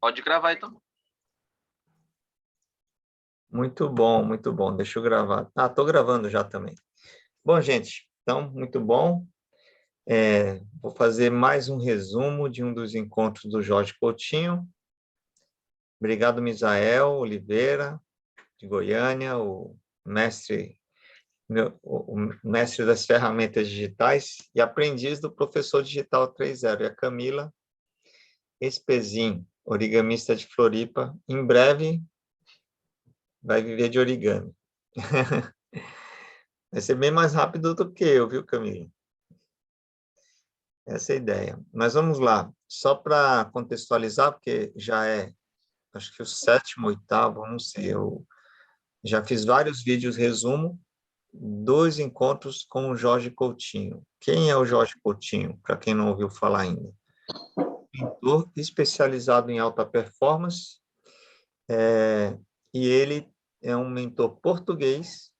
Pode gravar então. Muito bom, muito bom. Deixa eu gravar. Ah, estou gravando já também. Bom, gente, então, muito bom. Vou fazer mais um resumo de um dos encontros do Jorge Coutinho. Obrigado, Misael Oliveira, de Goiânia, o mestre das ferramentas digitais e aprendiz do professor digital 3.0. E a Camila Espezin, origamista de Floripa. Em breve, vai viver de origami. Vai ser bem mais rápido do que eu, viu, Camila? Essa é a ideia. Mas vamos lá. Só para contextualizar, porque já é, acho que o 7º, 8º, não sei, eu já fiz vários vídeos resumo dos encontros com o Jorge Coutinho. Quem é o Jorge Coutinho, para quem não ouviu falar ainda? Mentor especializado em alta performance, e ele é um mentor português.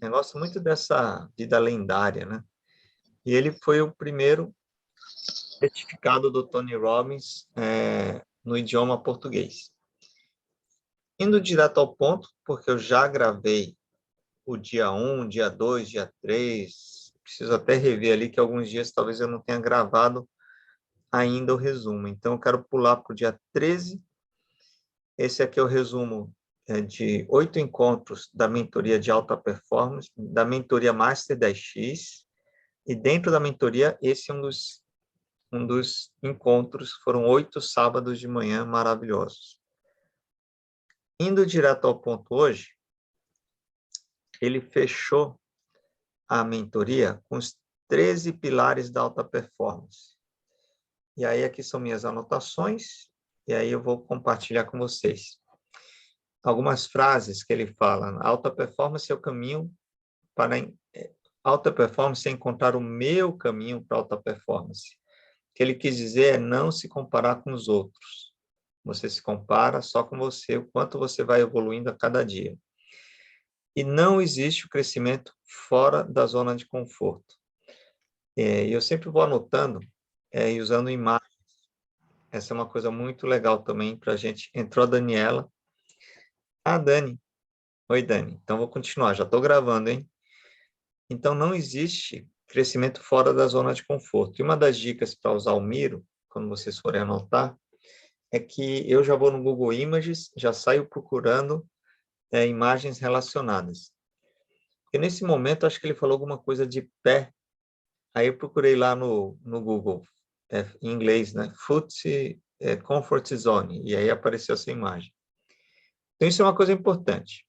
Eu gosto muito dessa vida lendária, né? E ele foi o primeiro certificado do Tony Robbins no idioma português. Indo direto ao ponto, porque eu já gravei o dia 1, dia 2, dia 3, preciso até rever ali que alguns dias talvez eu não tenha gravado ainda o resumo. Então, eu quero pular para o dia 13. Esse aqui é o resumo de 8 encontros da mentoria de alta performance, da mentoria Master 10X, e dentro da mentoria, esse é um dos encontros, foram 8 sábados de manhã maravilhosos. Indo direto ao ponto hoje, ele fechou a mentoria com os 13 pilares da alta performance. E aí aqui são minhas anotações, e aí eu vou compartilhar com vocês. Algumas frases que ele fala: alta performance é o caminho para... Alta performance é encontrar o meu caminho para alta performance. O que ele quis dizer é não se comparar com os outros. Você se compara só com você, o quanto você vai evoluindo a cada dia. E não existe o crescimento fora da zona de conforto. E eu sempre vou anotando e usando imagens. Essa é uma coisa muito legal também para a gente. Entrou a Daniela. Ah, Dani. Oi, Dani. Então, vou continuar. Já estou gravando, hein? Então, não existe crescimento fora da zona de conforto. E uma das dicas para usar o Miro, quando vocês forem anotar, é que eu já vou no Google Images, já saio procurando imagens relacionadas. Porque nesse momento, acho que ele falou alguma coisa de pé. Aí eu procurei lá no Google, em inglês, né? Foot Comfort Zone. E aí apareceu essa imagem. Então, isso é uma coisa importante.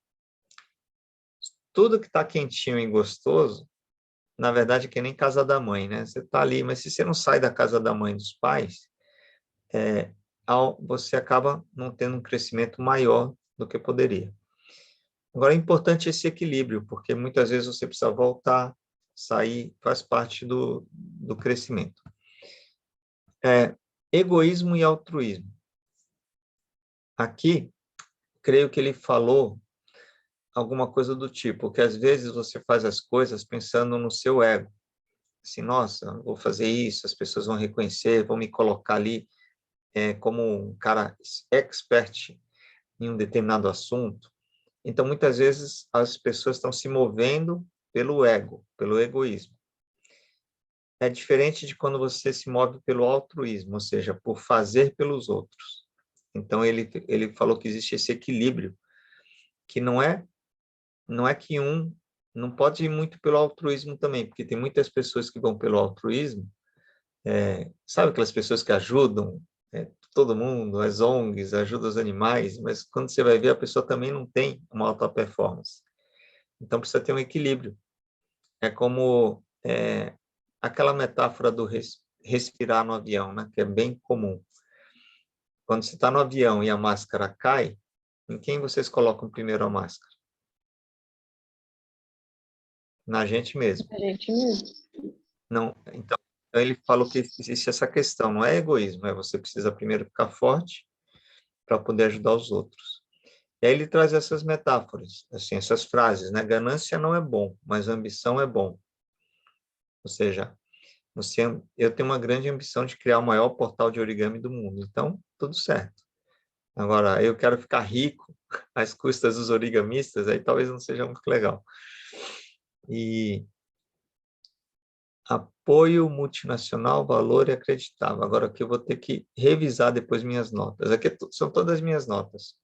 Tudo que está quentinho e gostoso, na verdade, é que nem casa da mãe, né? Você está ali, mas se você não sai da casa da mãe dos pais, você acaba não tendo um crescimento maior do que poderia. Agora, é importante esse equilíbrio, porque muitas vezes você precisa voltar, sair, faz parte do crescimento. Egoísmo e altruísmo. Aqui, creio que ele falou alguma coisa do tipo, que às vezes você faz as coisas pensando no seu ego. Assim, nossa, vou fazer isso, as pessoas vão reconhecer, vão me colocar ali como um cara expert em um determinado assunto. Então, muitas vezes, as pessoas estão se movendo pelo ego, pelo egoísmo. É diferente de quando você se move pelo altruísmo, ou seja, por fazer pelos outros. Então, ele falou que existe esse equilíbrio, que não é que um não pode ir muito pelo altruísmo também, porque tem muitas pessoas que vão pelo altruísmo, sabe aquelas pessoas que ajudam todo mundo, as ONGs, ajudam os animais, mas quando você vai ver, a pessoa também não tem uma alta performance. Então, precisa ter um equilíbrio. É como aquela metáfora do respirar no avião, né? Que é bem comum. Quando você está no avião e a máscara cai, em quem vocês colocam primeiro a máscara? Na gente mesmo. A gente mesmo. Não, então, ele falou que existe essa questão, não é egoísmo, você precisa primeiro ficar forte para poder ajudar os outros. E aí ele traz essas metáforas, assim, essas frases, né? Ganância não é bom, mas ambição é bom. Ou seja, eu tenho uma grande ambição de criar o maior portal de origami do mundo, então, tudo certo. Agora, eu quero ficar rico às custas dos origamistas, aí talvez não seja muito legal. E apoio multinacional, valor e acreditável. Agora aqui eu vou ter que revisar depois minhas notas. Aqui são todas as minhas notas.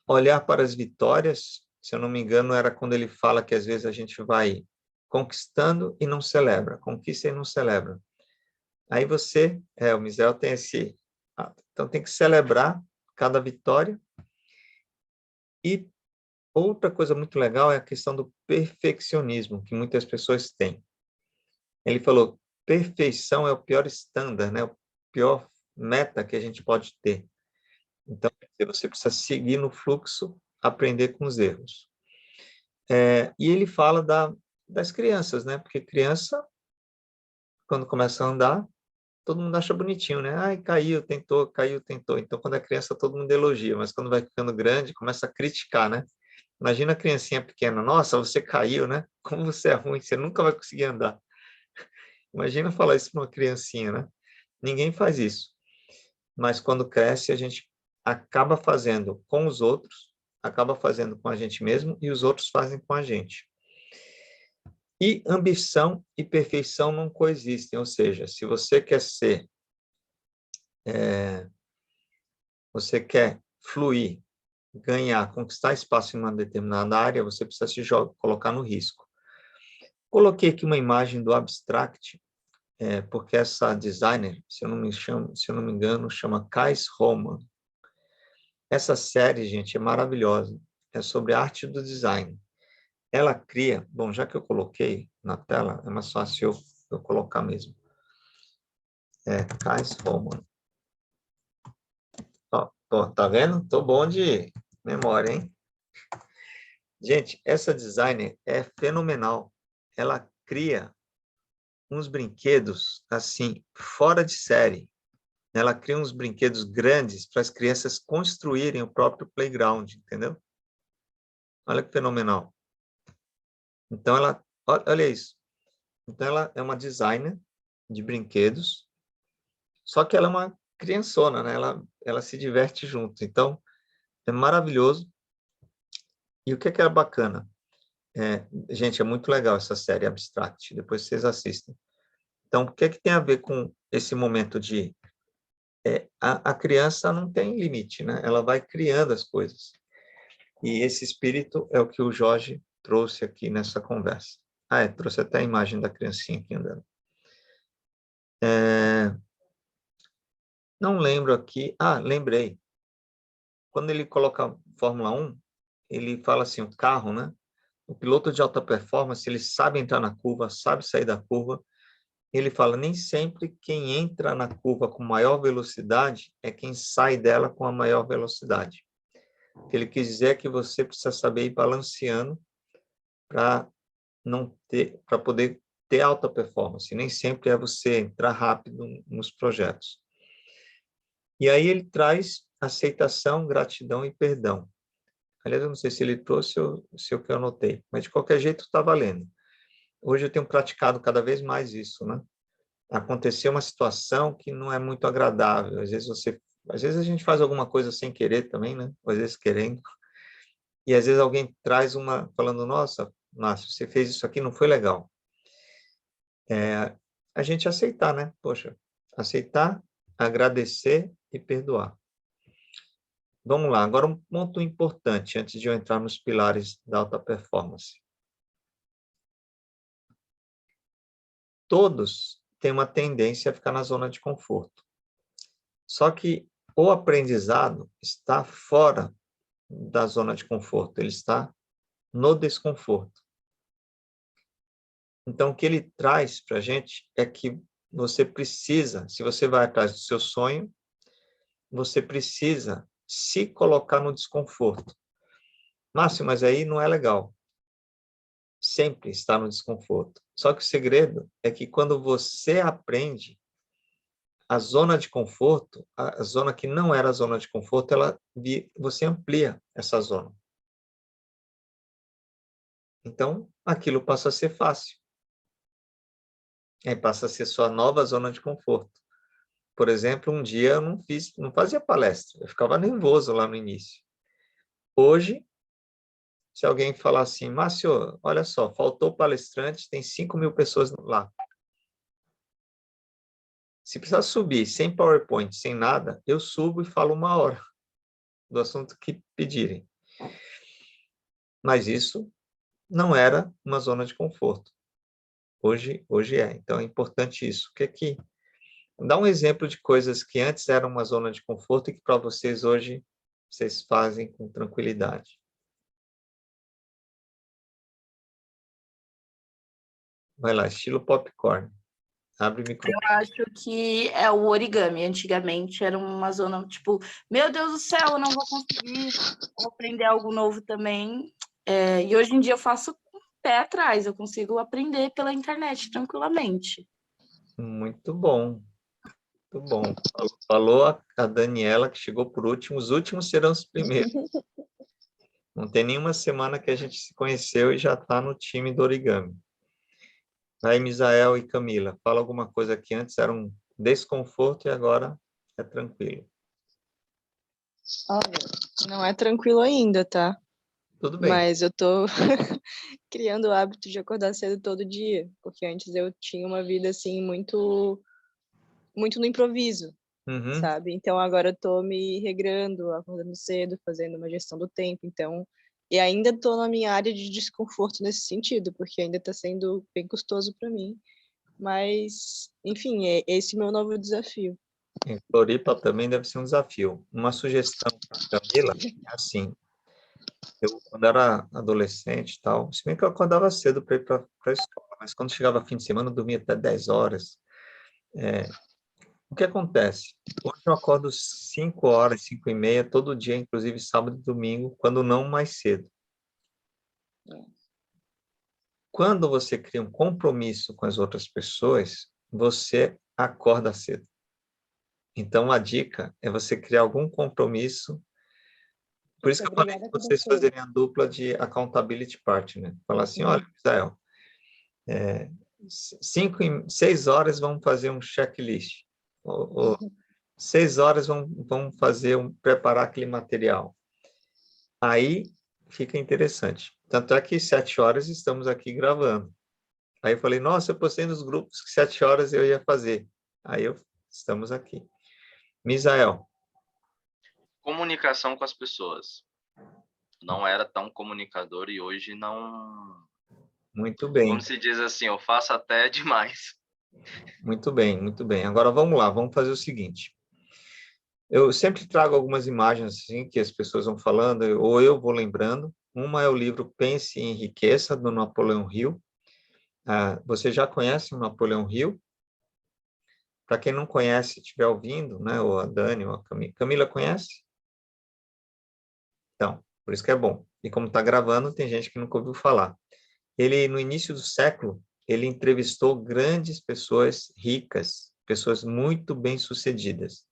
Olhar para as vitórias, se eu não me engano, era quando ele fala que às vezes a gente vai conquistando e não celebra, conquista e não celebra. Aí você, o Misael tem esse... Então tem que celebrar cada vitória. E outra coisa muito legal é a questão do perfeccionismo, que muitas pessoas têm. Ele falou, perfeição é o pior estándar, né? O pior meta que a gente pode ter. Então, você precisa seguir no fluxo, aprender com os erros. E ele fala das crianças, né? Porque criança, quando começa a andar, todo mundo acha bonitinho, né? Ai, caiu, tentou, caiu, tentou. Então, quando é criança, todo mundo elogia, mas quando vai ficando grande, começa a criticar, né? Imagina a criancinha pequena, nossa, você caiu, né? Como você é ruim, você nunca vai conseguir andar. Imagina falar isso para uma criancinha, né? Ninguém faz isso. Mas quando cresce, a gente acaba fazendo com os outros, acaba fazendo com a gente mesmo e os outros fazem com a gente. E ambição e perfeição não coexistem, ou seja, se você quer você quer fluir, ganhar, conquistar espaço em uma determinada área, você precisa se colocar no risco. Coloquei aqui uma imagem do Abstract, porque essa designer, se eu não me engano, chama Kais Roman. Essa série, gente, é maravilhosa. É sobre a arte do design. Ela cria... Bom, já que eu coloquei na tela, é mais fácil eu colocar mesmo. Kais Roman. Ó, tá vendo? Tô bom de memória, hein? Gente, essa designer é fenomenal. Ela cria uns brinquedos, assim, fora de série. Ela cria uns brinquedos grandes para as crianças construírem o próprio playground, entendeu? Olha que fenomenal. Então, olha isso. Então, ela é uma designer de brinquedos, só que ela é uma criançona, né? Ela se diverte junto. Então, é maravilhoso. E o que é bacana? Gente, é muito legal essa série Abstract. Depois vocês assistem. Então, o que é que tem a ver com esse momento de... a criança não tem limite, né? Ela vai criando as coisas. E esse espírito é o que o Jorge trouxe aqui nessa conversa. Trouxe até a imagem da criancinha aqui andando. Não lembro aqui... lembrei. Quando ele coloca Fórmula 1, ele fala assim, o carro, né? O piloto de alta performance, ele sabe entrar na curva, sabe sair da curva. Ele fala, nem sempre quem entra na curva com maior velocidade é quem sai dela com a maior velocidade. O que ele quis dizer é que você precisa saber ir balanceando para poder ter alta performance. Nem sempre é você entrar rápido nos projetos. E aí ele traz aceitação, gratidão e perdão. Aliás, eu não sei se ele trouxe ou se eu que eu anotei, mas de qualquer jeito está valendo. Hoje eu tenho praticado cada vez mais isso, né? Aconteceu uma situação que não é muito agradável. Às vezes a gente faz alguma coisa sem querer também, né? Ou às vezes querendo. E às vezes alguém traz falando, nossa, Márcio, você fez isso aqui, não foi legal. A gente aceitar, né? Poxa, aceitar, agradecer e perdoar. Vamos lá, agora um ponto importante antes de eu entrar nos pilares da alta performance. Todos têm uma tendência a ficar na zona de conforto. Só que o aprendizado está fora da zona de conforto, ele está no desconforto. Então, o que ele traz para a gente é que você precisa, se você vai atrás do seu sonho, você precisa se colocar no desconforto. Márcio, mas aí não é legal. Sempre está no desconforto. Só que o segredo é que quando você aprende, a zona de conforto, a zona que não era a zona de conforto, você amplia essa zona. Então, aquilo passa a ser fácil. Aí passa a ser sua nova zona de conforto. por exemplo, um dia eu não fazia palestra, eu ficava nervoso lá no início. Hoje, se alguém falar assim, Márcio, olha só, faltou palestrante, tem 5.000 pessoas lá. Se precisar subir sem PowerPoint, sem nada, eu subo e falo 1 hora do assunto que pedirem. Mas isso não era uma zona de conforto. Hoje é. Então, é importante isso. Dá um exemplo de coisas que antes eram uma zona de conforto e que para vocês hoje vocês fazem com tranquilidade. Vai lá, estilo popcorn. Abre o Eu microfone. acho que é o origami. Antigamente era uma zona, tipo, meu Deus do céu, eu não vou conseguir aprender algo novo também. E hoje em dia eu faço pé atrás, eu consigo aprender pela internet tranquilamente. Muito bom. Muito bom. Falou a Daniela, que chegou por último. Os últimos serão os primeiros. Não tem nenhuma semana que a gente se conheceu e já está no time do origami. Aí, Misael e Camila, fala alguma coisa que antes era um desconforto e agora é tranquilo. Olha, não é tranquilo ainda, tá? Tudo bem. Mas eu tô criando o hábito de acordar cedo todo dia, porque antes eu tinha uma vida assim muito no improviso, Uhum. sabe? Então agora eu tô me regrando, acordando cedo, fazendo uma gestão do tempo, então e ainda tô na minha área de desconforto nesse sentido, porque ainda tá sendo bem custoso para mim, mas enfim, é esse meu novo desafio. Em Floripa também deve ser um desafio. Uma sugestão para Camila é assim, eu quando era adolescente e tal, se bem que eu acordava cedo para ir para a escola, mas quando chegava fim de semana eu dormia até 10 horas. O que acontece? Hoje eu acordo 5 horas, 5 e meia, todo dia, inclusive sábado e domingo, quando não mais cedo. Quando você cria um compromisso com as outras pessoas, você acorda cedo. Então, a dica é você criar algum compromisso. Por isso que eu falei de Obrigada por vocês você. fazerem a dupla de accountability partner. Falar assim, olha, Israel, 6 horas vamos fazer um checklist. Ou 6 horas vamos preparar aquele material. Aí fica interessante. Tanto é que 7 horas estamos aqui gravando. Aí eu falei, nossa, eu postei nos grupos que 7 horas eu ia fazer. Estamos aqui. Misael. Comunicação com as pessoas. Não era tão comunicador e hoje não... Muito bem. Como se diz assim, eu faço até demais. Muito bem, muito bem. Agora vamos lá, vamos fazer o seguinte. Eu sempre trago algumas imagens assim que as pessoas vão falando, ou eu vou lembrando. Uma é o livro Pense e Enriqueça, do Napoleão Hill. Você já conhece o Napoleão Hill? Para quem não conhece, estiver ouvindo, né, ou a Dani, ou a Camila. Camila conhece? Então, por isso que é bom. E como está gravando, tem gente que nunca ouviu falar. Ele, no início do século, ele entrevistou grandes pessoas ricas, pessoas muito bem-sucedidas.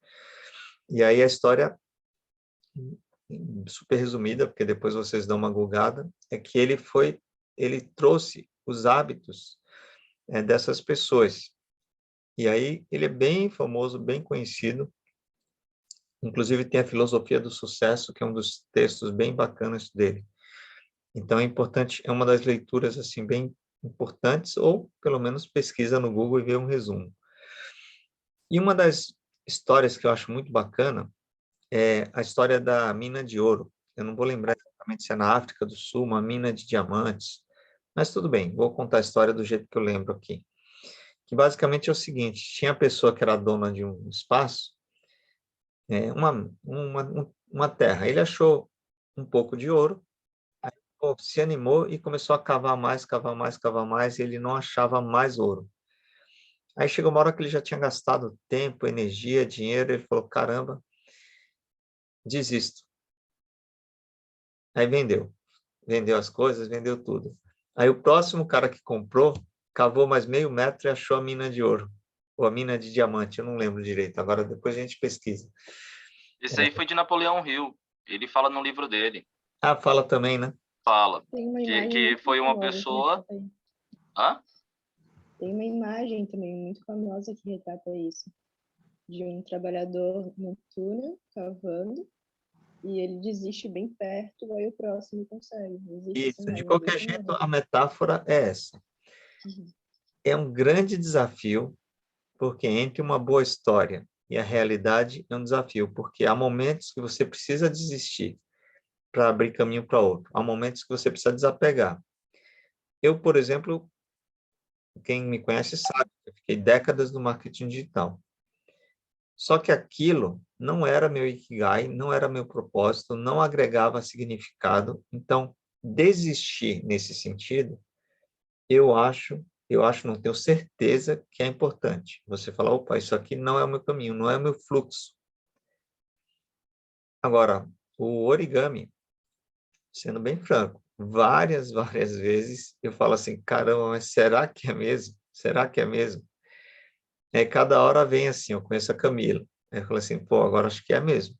E aí a história, super resumida, porque depois vocês dão uma googada, é que ele trouxe os hábitos dessas pessoas. E aí ele é bem famoso, bem conhecido. Inclusive tem a Filosofia do Sucesso, que é um dos textos bem bacanas dele. Então é importante, é uma das leituras assim bem importantes, ou pelo menos pesquisa no Google e vê um resumo. E uma das histórias que eu acho muito bacana é a história da mina de ouro. Eu não vou lembrar exatamente se é na África do Sul, uma mina de diamantes, mas tudo bem, vou contar a história do jeito que eu lembro aqui. Que basicamente é o seguinte, tinha a pessoa que era dona de um espaço, uma terra. Ele achou um pouco de ouro, se animou e começou a cavar mais, cavar mais, cavar mais, e ele não achava mais ouro. Aí chegou uma hora que ele já tinha gastado tempo, energia, dinheiro, ele falou, caramba, desisto. Aí vendeu as coisas, vendeu tudo. Aí o próximo cara que comprou, cavou mais meio metro e achou a mina de ouro, ou a mina de diamante, eu não lembro direito, agora depois a gente pesquisa. Esse aí foi de Napoleão Hill. Ele fala no livro dele. Fala também, né? Fala. Tem uma imagem Que muito foi uma famosa que pessoa... retrata isso. Hã? Tem uma imagem também muito famosa que retrata isso. de um trabalhador no túnel, cavando, e ele desiste bem perto, aí o próximo consegue. Existe essa Isso, de imagem, é bem qualquer jeito, famosa. a metáfora é essa. Uhum. É um grande desafio, porque entre uma boa história e a realidade é um desafio, porque há momentos que você precisa desistir para abrir caminho para outro. Há momentos que você precisa desapegar. Eu, por exemplo, quem me conhece sabe, eu fiquei décadas no marketing digital. Só que aquilo não era meu ikigai, não era meu propósito, não agregava significado. Então, desistir nesse sentido, eu acho, não tenho certeza que é importante. Você falar, opa, isso aqui não é o meu caminho, não é o meu fluxo. Agora, o origami, sendo bem franco, várias vezes eu falo assim, caramba, mas será que é mesmo? Será que é mesmo? Aí cada hora vem assim, eu conheço a Camila. Aí eu falo assim, pô, agora acho que é mesmo.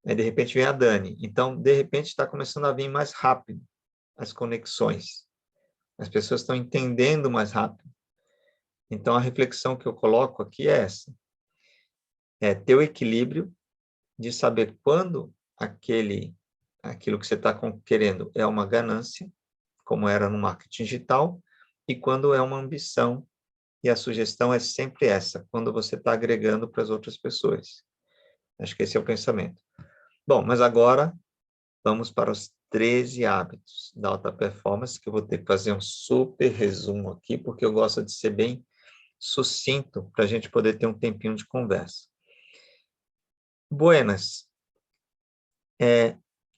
Aí de repente vem a Dani. Então, de repente está começando a vir mais rápido as conexões. As pessoas estão entendendo mais rápido. Então, a reflexão que eu coloco aqui é essa. É ter o equilíbrio de saber quando aquilo que você está querendo é uma ganância, como era no marketing digital, e quando é uma ambição. E a sugestão é sempre essa, quando você está agregando para as outras pessoas. Acho que esse é o pensamento. Bom, mas agora vamos para os 13 hábitos da alta performance, que eu vou ter que fazer um super resumo aqui, porque eu gosto de ser bem sucinto para a gente poder ter um tempinho de conversa. Buenas.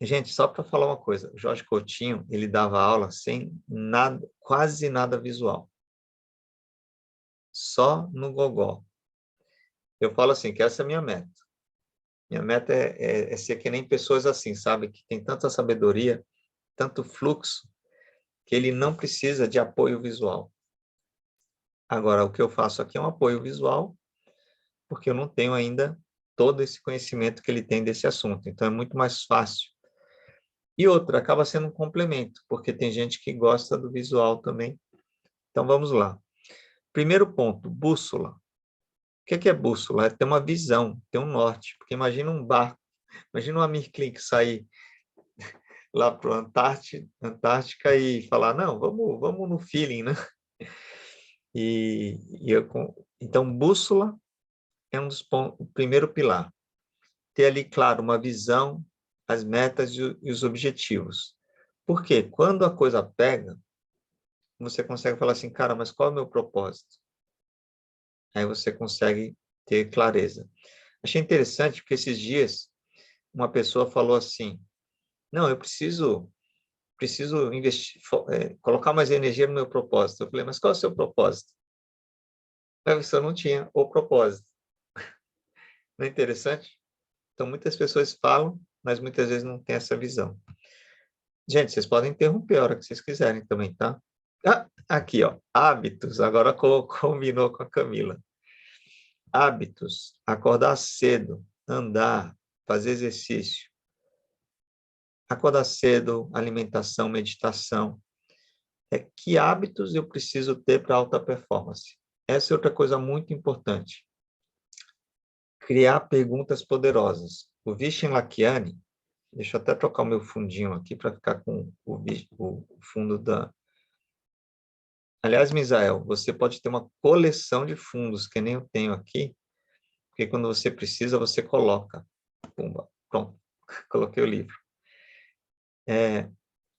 Gente, só para falar uma coisa, o Jorge Coutinho, ele dava aula sem nada, quase nada visual. Só no gogó. Eu falo assim, que essa é a minha meta. Minha meta é ser que nem pessoas assim, sabe? Que tem tanta sabedoria, tanto fluxo, que ele não precisa de apoio visual. Agora, o que eu faço aqui é um apoio visual, porque eu não tenho ainda todo esse conhecimento que ele tem desse assunto. Então, é muito mais fácil. E outra, acaba sendo um complemento, porque tem gente que gosta do visual também. Então, vamos lá. Primeiro ponto, bússola. O que é bússola? É ter uma visão, ter um norte. Porque imagina um barco, imagina um Amir Klink sair lá para a Antártica e falar, não, vamos no feeling, né? Então, bússola é um dos pontos, o primeiro pilar. Ter ali, claro, uma visão, as metas e os objetivos. Porque quando a coisa pega, você consegue falar assim, cara, mas qual é o meu propósito? Aí você consegue ter clareza. Achei interessante porque esses dias uma pessoa falou assim, não, eu preciso investir, colocar mais energia no meu propósito. Eu falei, mas qual é o seu propósito? A pessoa não tinha o propósito. Não é interessante? Então, muitas pessoas falam, mas muitas vezes não tem essa visão. Gente, vocês podem interromper a hora que vocês quiserem também, tá? Aqui, ó, hábitos. Agora combinou com a Camila. Hábitos, acordar cedo, andar, fazer exercício. Acordar cedo, alimentação, meditação. Que hábitos eu preciso ter para alta performance? Essa é outra coisa muito importante. Criar perguntas poderosas. O Vishen Lakhiani, deixa eu até trocar o meu fundinho aqui para ficar com o fundo da... Aliás, Misael, você pode ter uma coleção de fundos, que nem eu tenho aqui, porque quando você precisa, você coloca. Pumba, pronto, coloquei o livro.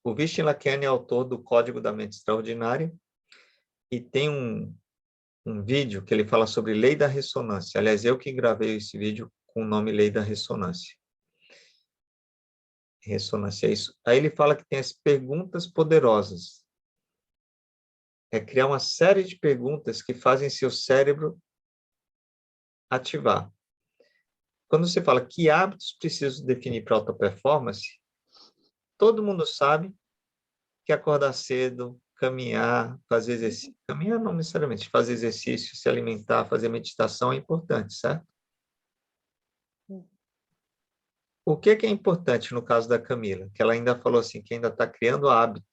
O Vishen Lakhiani é autor do Código da Mente Extraordinária e tem um vídeo que ele fala sobre lei da ressonância. Aliás, eu que gravei esse vídeo com o nome Lei da Ressonância. Ressonância é isso. Aí ele fala que tem as perguntas poderosas. É criar uma série de perguntas que fazem seu cérebro ativar. Quando você fala que hábitos preciso definir para alta performance, todo mundo sabe que acordar cedo, caminhar, fazer exercício. Caminhar não necessariamente, fazer exercício, se alimentar, fazer meditação é importante, certo? O que é importante no caso da Camila? Que ela ainda falou assim, que ainda está criando hábito.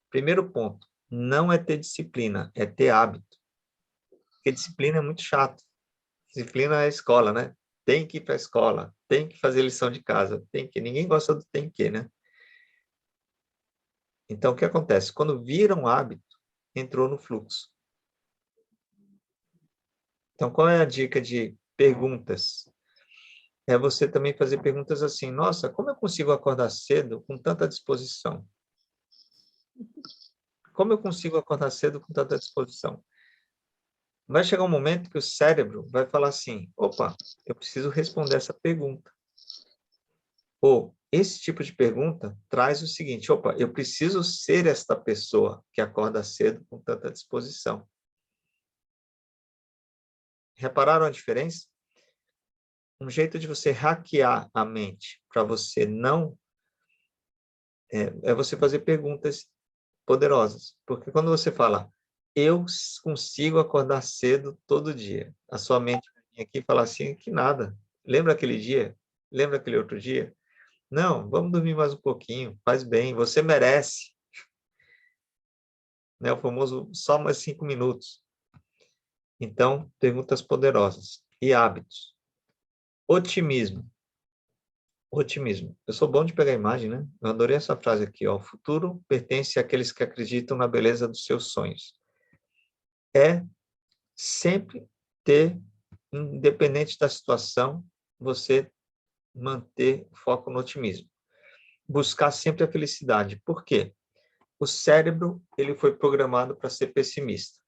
Primeiro ponto, não é ter disciplina, é ter hábito. Porque disciplina é muito chato. Disciplina é escola, né? Tem que ir para a escola, tem que fazer lição de casa, tem que. Ninguém gosta do tem que, né? Então, o que acontece? Quando vira um hábito, entrou no fluxo. Então, qual é a dica de perguntas? É você também fazer perguntas assim: nossa, como eu consigo acordar cedo com tanta disposição? Como eu consigo acordar cedo com tanta disposição? Vai chegar um momento que o cérebro vai falar assim: opa, eu preciso responder essa pergunta. Ou esse tipo de pergunta traz o seguinte: opa, eu preciso ser esta pessoa que acorda cedo com tanta disposição. Repararam a diferença? Um jeito de você hackear a mente para você não é você fazer perguntas poderosas. Porque quando você fala, eu consigo acordar cedo todo dia, a sua mente vem aqui e fala assim, que nada. Lembra aquele dia? Lembra aquele outro dia? Não, vamos dormir mais um pouquinho, faz bem, você merece. Né? O famoso só mais 5 minutos. Então, perguntas poderosas. E hábitos. Otimismo. Otimismo. Eu sou bom de pegar imagem, né? Eu adorei essa frase aqui, ó. O futuro pertence àqueles que acreditam na beleza dos seus sonhos. É sempre ter, independente da situação, você manter o foco no otimismo. Buscar sempre a felicidade. Por quê? O cérebro, ele foi programado para ser pessimista.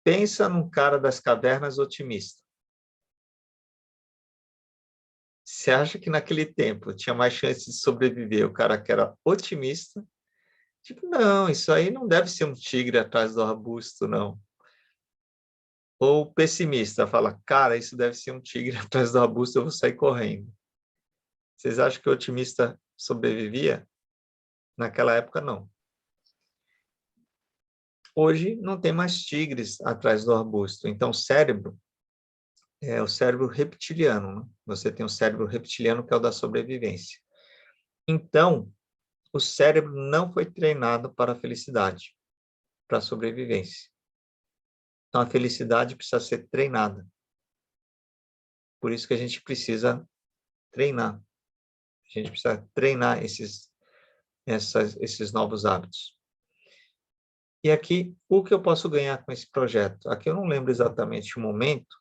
Pensa num cara das cavernas otimista. Você acha que naquele tempo tinha mais chance de sobreviver o cara que era otimista? Tipo, não, isso aí não deve ser um tigre atrás do arbusto, não. Ou pessimista, fala, cara, isso deve ser um tigre atrás do arbusto, eu vou sair correndo. Vocês acham que o otimista sobrevivia? Naquela época, não. Hoje, não tem mais tigres atrás do arbusto. Então, o cérebro é o cérebro reptiliano. Né? Você tem o cérebro reptiliano, que é o da sobrevivência. Então, o cérebro não foi treinado para a felicidade, para a sobrevivência. Então, a felicidade precisa ser treinada. Por isso que a gente precisa treinar. A gente precisa treinar esses novos hábitos. E aqui, o que eu posso ganhar com esse projeto? Aqui eu não lembro exatamente o momento,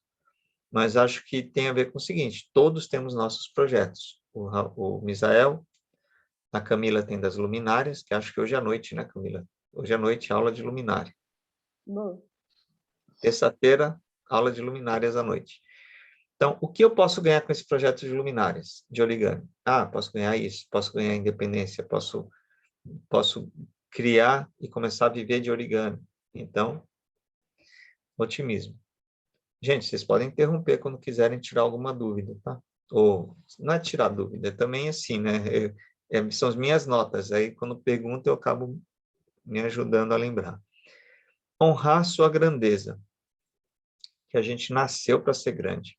mas acho que tem a ver com o seguinte, todos temos nossos projetos. O Misael, a Camila tem das luminárias, que acho que hoje à noite, né, Camila? Hoje à noite, aula de luminária. Bom. Terça-feira, aula de luminárias à noite. Então, o que eu posso ganhar com esse projeto de luminárias, de origami? Ah, posso ganhar isso, posso ganhar independência, posso criar e começar a viver de origami. Então, otimismo. Gente, vocês podem interromper quando quiserem tirar alguma dúvida, tá? Ou, não é tirar dúvida, é também assim, né? São as minhas notas, aí quando pergunto eu acabo me ajudando a lembrar. Honrar sua grandeza, que a gente nasceu para ser grande.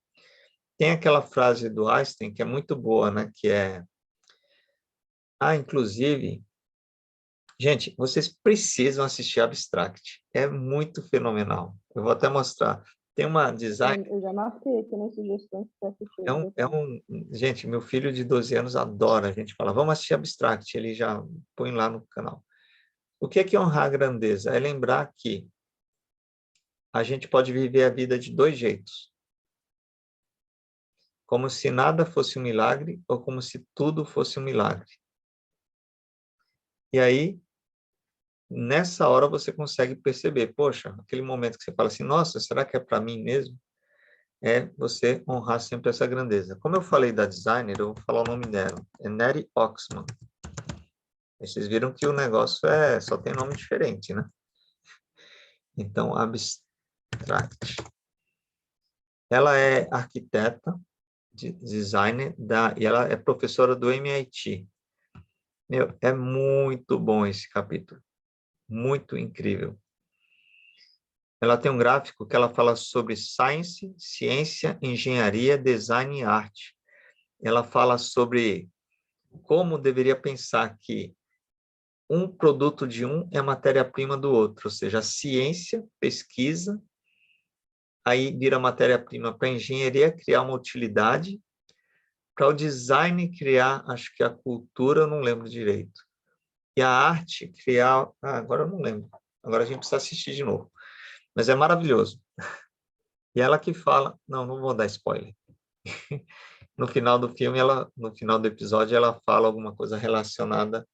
Tem aquela frase do Einstein que é muito boa, né? Que é, inclusive, gente, vocês precisam assistir Abstract. É muito fenomenal. Eu vou até mostrar. Tem uma design... Eu já marquei aqui nas sugestões para assistir. Gente, meu filho de 12 anos adora. A gente fala, vamos assistir Abstract. Ele já põe lá no canal. O que é honrar a grandeza? É lembrar que a gente pode viver a vida de dois jeitos. Como se nada fosse um milagre ou como se tudo fosse um milagre. E aí, nessa hora você consegue perceber, poxa, aquele momento que você fala assim, nossa, será que é para mim mesmo? É você honrar sempre essa grandeza. Como eu falei da designer, eu vou falar o nome dela, é Nettie Oxman. Vocês viram que o negócio só tem nome diferente, né? Então, Abstract. Ela é arquiteta, designer, e ela é professora do MIT. Meu, é muito bom esse capítulo. Muito incrível. Ela tem um gráfico que ela fala sobre science, ciência, engenharia, design e arte. Ela fala sobre como deveria pensar que um produto de um é matéria-prima do outro, ou seja, a ciência, pesquisa aí vira matéria-prima para a engenharia criar uma utilidade, para o design criar, acho que a cultura, eu não lembro direito. E a arte criar... agora eu não lembro. Agora a gente precisa assistir de novo. Mas é maravilhoso. E ela que fala... Não vou dar spoiler. No final do filme, no final do episódio, ela fala alguma coisa relacionada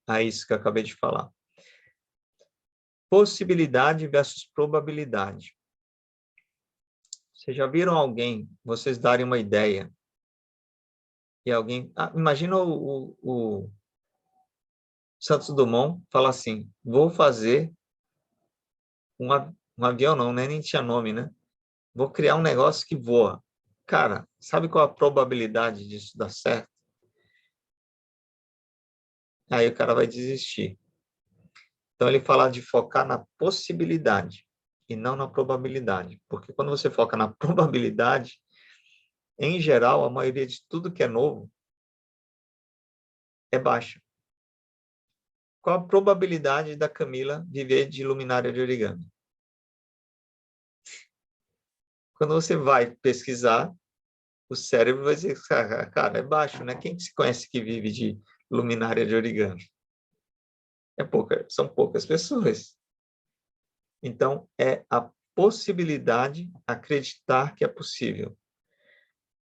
a isso que eu acabei de falar. Possibilidade versus probabilidade. Vocês já viram alguém, vocês darem uma ideia, e alguém... imagina o Santos Dumont fala assim, vou fazer um avião, não, né? Nem tinha nome, né? Vou criar um negócio que voa. Cara, sabe qual a probabilidade disso dar certo? Aí o cara vai desistir. Então, ele fala de focar na possibilidade e não na probabilidade. Porque quando você foca na probabilidade, em geral, a maioria de tudo que é novo é baixa. Qual a probabilidade da Camila viver de luminária de origami? Quando você vai pesquisar, o cérebro vai dizer, cara, é baixo, né? Quem se conhece que vive de luminária de origami? São poucas pessoas. Então, é a possibilidade, acreditar que é possível.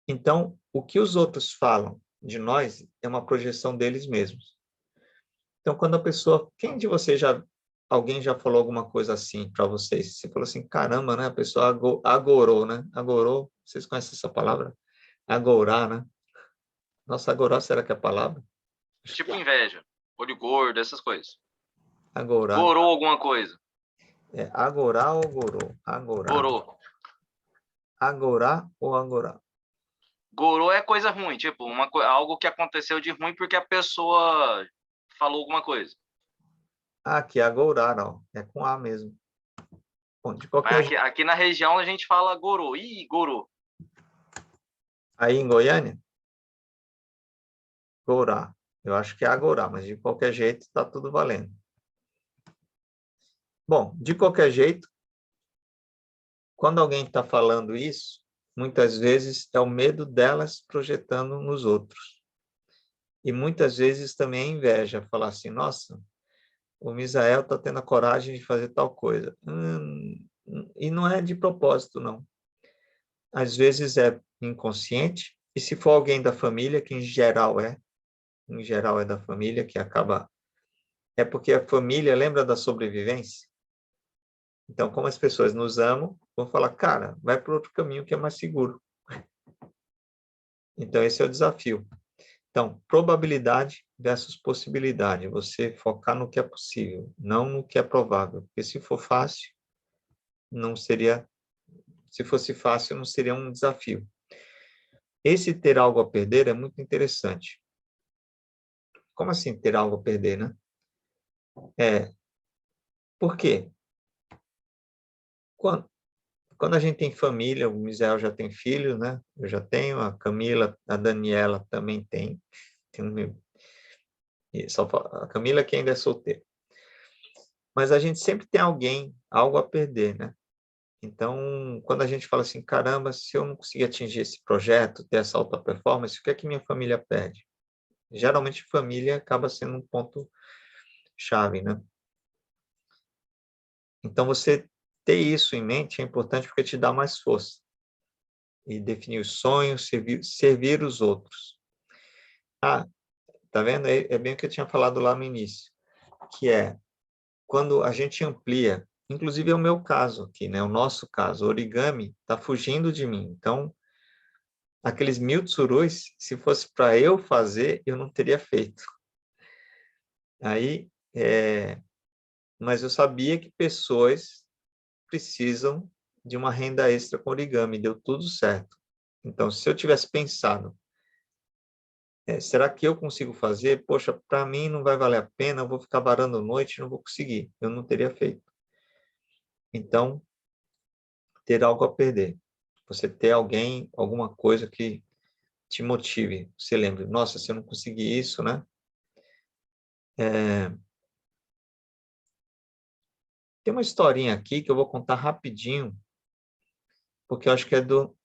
Então, o que os outros falam de nós é uma projeção deles mesmos. Então, quando a pessoa... Alguém já falou alguma coisa assim para vocês? Você falou assim, caramba, né? A pessoa agorou, né? Agorou, vocês conhecem essa palavra? Agorar, né? Nossa, agorar, será que é a palavra? Tipo inveja, olho gordo, essas coisas. Agorar. Gorou alguma coisa. É agorar ou gorou? Agorar. Gorou. Agorar ou agorar? Gorou é coisa ruim, tipo, algo que aconteceu de ruim porque a pessoa falou alguma coisa. Aqui é agorar, ó. É com A mesmo. Bom, de qualquer Mas jeito. aqui na região a gente fala gorou. Ih, gorou. Aí em Goiânia, gorar. Eu acho que é agorar, mas de qualquer jeito está tudo valendo. Bom, de qualquer jeito, quando alguém está falando isso, muitas vezes é o medo delas projetando nos outros. E muitas vezes também é inveja, falar assim, nossa, o Misael está tendo a coragem de fazer tal coisa. E não é de propósito, não. Às vezes é inconsciente, e se for alguém da família, que em geral é da família, que acaba... É porque a família lembra da sobrevivência? Então, como as pessoas nos amam, vão falar, cara, vai para outro caminho que é mais seguro. Então, esse é o desafio. Então, probabilidade versus possibilidade. Você focar no que é possível, não no que é provável. Porque se for fácil, não seria... Se fosse fácil, não seria um desafio. Esse ter algo a perder é muito interessante. Como assim ter algo a perder, né? Por quê? Quando a gente tem família, o Misael já tem filhos, né? Eu já tenho, a Camila, a Daniela também tem. A Camila que ainda é solteira. Mas a gente sempre tem alguém, algo a perder, né? Então, quando a gente fala assim, caramba, se eu não conseguir atingir esse projeto, ter essa alta performance, o que é que minha família perde? Geralmente, família acaba sendo um ponto chave, né? Então, você ter isso em mente é importante porque te dá mais força. E definir os sonhos, servir os outros. Tá vendo? É bem o que eu tinha falado lá no início, que é quando a gente amplia, inclusive é o meu caso aqui, né? O nosso caso, o origami está fugindo de mim. Então, aqueles 1000 tsurus, se fosse para eu fazer, eu não teria feito. Aí, mas eu sabia que pessoas precisam de uma renda extra com origami, deu tudo certo. Então, se eu tivesse pensado, será que eu consigo fazer? Poxa, para mim não vai valer a pena, eu vou ficar varando noite, não vou conseguir. Eu não teria feito. Então, ter algo a perder. Você ter alguém, alguma coisa que te motive. Você lembra, nossa, se eu não conseguir isso, né? Tem uma historinha aqui que eu vou contar rapidinho, porque eu acho que é do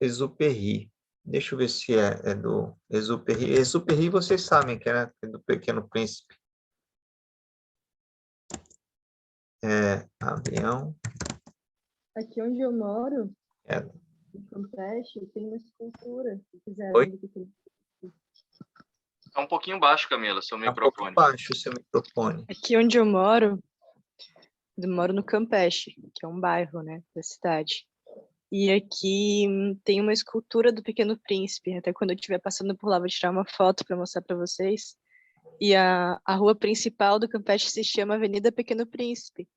Exupéry. Deixa eu ver se é do Exupéry. Exupéry, vocês sabem que é, né? É do Pequeno Príncipe. Avião. Aqui onde eu moro, É. em Campeche, tem uma escultura que Oi? fizeram do Pequeno. Tá um pouquinho baixo, Camila, seu Tá um pouco microfone. baixo o seu microfone. Aqui onde eu moro no Campeche, que é um bairro, né, da cidade. E aqui tem uma escultura do Pequeno Príncipe. Até quando eu estiver passando por lá, vou tirar uma foto para mostrar para vocês. E a rua principal do Campeche se chama Avenida Pequeno Príncipe,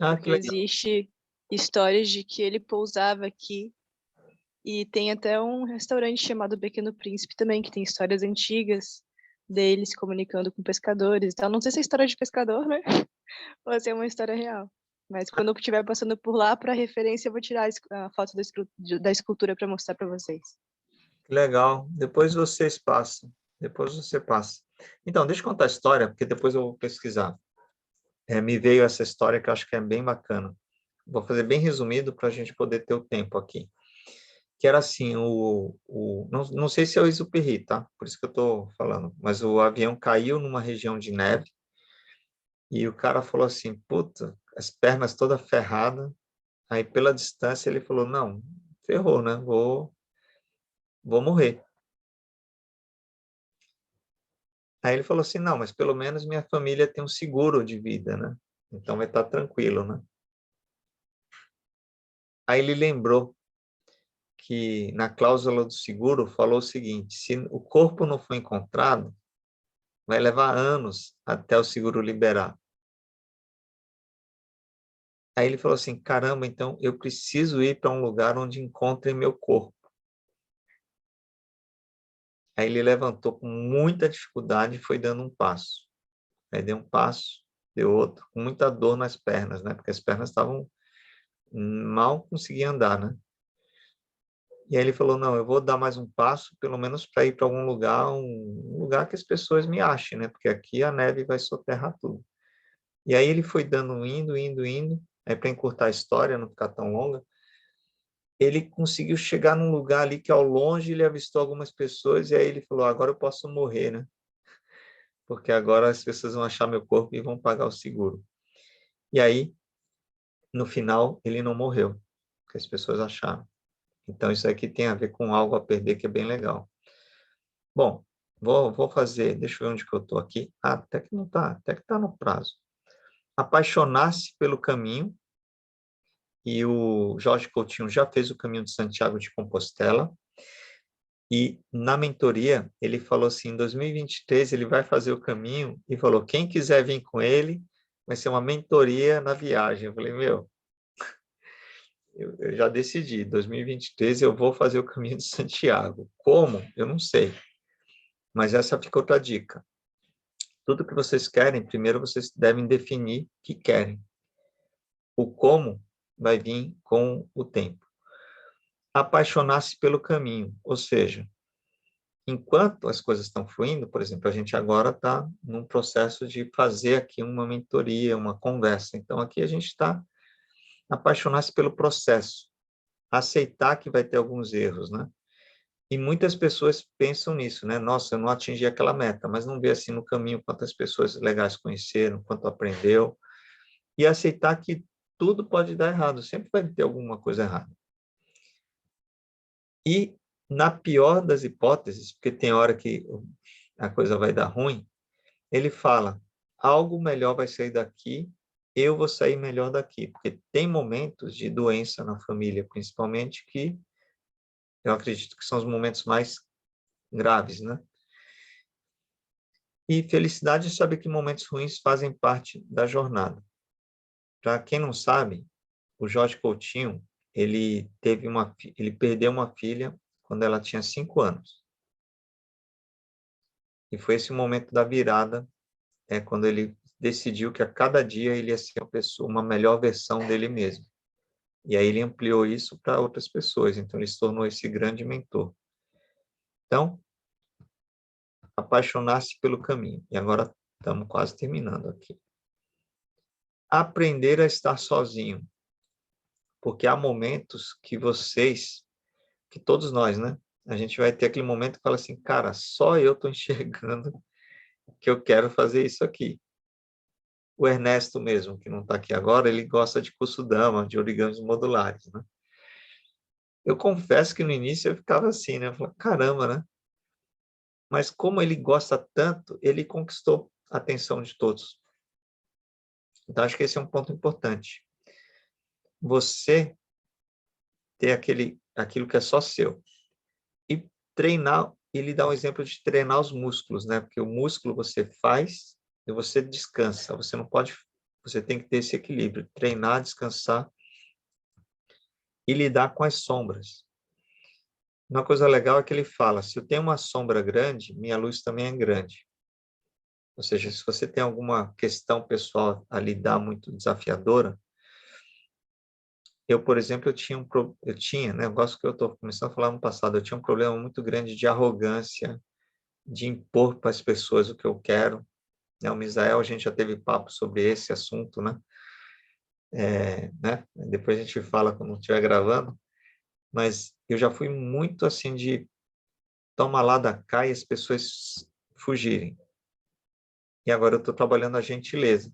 Ah, que porque legal. existe histórias de que ele pousava aqui. E tem até um restaurante chamado Pequeno Príncipe também, que tem histórias antigas dele se comunicando com pescadores. Então, não sei se é história de pescador, né? Ou se é uma história real. Mas quando eu estiver passando por lá, para referência, eu vou tirar a foto da escultura para mostrar para vocês. Que legal. Depois vocês passam. Depois você passa. Então, deixa eu contar a história, porque depois eu vou pesquisar. Me veio essa história que eu acho que é bem bacana. Vou fazer bem resumido para a gente poder ter o tempo aqui. Que era assim, não sei se é o Exupéry, tá? Por isso que eu estou falando. Mas o avião caiu numa região de neve e o cara falou assim, puta, as pernas toda ferrada. Aí, pela distância, ele falou, não, ferrou, né? Vou morrer. Aí ele falou assim, não, mas pelo menos minha família tem um seguro de vida, né? Então vai estar tranquilo, né? Aí ele lembrou que na cláusula do seguro falou o seguinte, se o corpo não for encontrado, vai levar anos até o seguro liberar. Aí ele falou assim, caramba, então eu preciso ir para um lugar onde encontrem meu corpo. Aí ele levantou com muita dificuldade e foi dando um passo. Aí deu um passo, deu outro, com muita dor nas pernas, né? Porque as pernas estavam mal conseguiam andar, né? E aí ele falou, não, eu vou dar mais um passo, pelo menos para ir para algum lugar, um lugar que as pessoas me achem, né? Porque aqui a neve vai soterrar tudo. E aí ele foi dando, indo. Aí para encurtar a história, não ficar tão longa, ele conseguiu chegar num lugar ali que ao longe ele avistou algumas pessoas e aí ele falou, agora eu posso morrer, né? Porque agora as pessoas vão achar meu corpo e vão pagar o seguro. E aí, no final, ele não morreu, que as pessoas acharam. Então, isso aqui tem a ver com algo a perder, que é bem legal. Bom, vou fazer, deixa eu ver onde que eu estou aqui. Ah, até que não está, até que está no prazo. Apaixonar-se pelo caminho, e o Jorge Coutinho já fez o caminho de Santiago de Compostela, e na mentoria ele falou assim, em 2023 ele vai fazer o caminho, e falou, quem quiser vir com ele, vai ser uma mentoria na viagem. Eu falei, meu, eu já decidi, 2023 eu vou fazer o caminho de Santiago. Como? Eu não sei. Mas essa fica outra dica. Tudo que vocês querem, primeiro vocês devem definir o que querem. O como vai vir com o tempo. Apaixonar-se pelo caminho, ou seja, enquanto as coisas estão fluindo, por exemplo, a gente agora está num processo de fazer aqui uma mentoria, uma conversa. Então, aqui a gente está apaixonar-se pelo processo, aceitar que vai ter alguns erros, né? E muitas pessoas pensam nisso, né? Nossa, eu não atingi aquela meta, mas não vê assim no caminho quantas pessoas legais conheceram, quanto aprendeu, e aceitar que tudo pode dar errado, sempre vai ter alguma coisa errada. E na pior das hipóteses, porque tem hora que a coisa vai dar ruim, ele fala, algo melhor vai sair daqui, eu vou sair melhor daqui, porque tem momentos de doença na família, principalmente, que eu acredito que são os momentos mais graves, né? E felicidade é saber que momentos ruins fazem parte da jornada. Para quem não sabe, o Jorge Coutinho, ele perdeu uma filha quando ela tinha 5 anos. E foi esse momento da virada, quando ele decidiu que a cada dia ele ia ser uma melhor versão dele mesmo. E aí ele ampliou isso para outras pessoas, então ele se tornou esse grande mentor. Então, apaixonar-se pelo caminho. E agora estamos quase terminando aqui. Aprender a estar sozinho. porque há momentos que todos nós, né? A gente vai ter aquele momento que fala assim, cara, só eu estou enxergando que eu quero fazer isso aqui. O Ernesto mesmo, que não está aqui agora, ele gosta de Kusudama, de origamis modulares, né? Eu confesso que no início eu ficava assim, né? Eu falava, caramba, né? Mas como ele gosta tanto, ele conquistou a atenção de todos. Então, acho que esse é um ponto importante. Você ter aquilo que é só seu. E treinar, ele dá um exemplo de treinar os músculos, né? Porque o músculo você faz e você descansa. Você não pode, você tem que ter esse equilíbrio, treinar, descansar e lidar com as sombras. Uma coisa legal é que ele fala, se eu tenho uma sombra grande, minha luz também é grande. Ou seja, se você tem alguma questão pessoal a lidar muito desafiadora, eu, por exemplo, eu tinha, né, negócio que eu estou começando a falar no passado, eu tinha um problema muito grande de arrogância, de impor para as pessoas o que eu quero. Né? O Misael, a gente já teve papo sobre esse assunto, né? Né? Depois a gente fala quando estiver gravando, mas eu já fui muito assim de tomar lá da cá e as pessoas fugirem. E agora eu estou trabalhando a gentileza.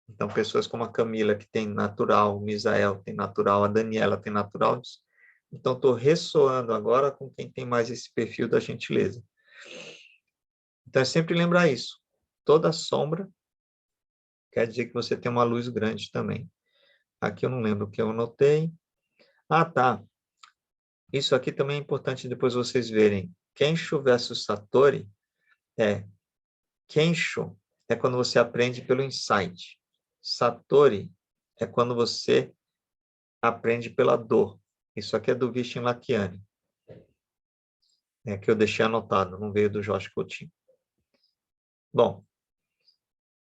Então, pessoas como a Camila, que tem natural, o Misael tem natural, a Daniela tem natural. Então, estou ressoando agora com quem tem mais esse perfil da gentileza. Então, é sempre lembrar isso. Toda sombra quer dizer que você tem uma luz grande também. Aqui eu não lembro o que eu anotei. Ah, tá. Isso aqui também é importante depois vocês verem. Kensho versus Satori Kensho é quando você aprende pelo insight. Satori é quando você aprende pela dor. Isso aqui é do Vishen Lakhiani, que eu deixei anotado, não veio do Jorge Coutinho. Bom,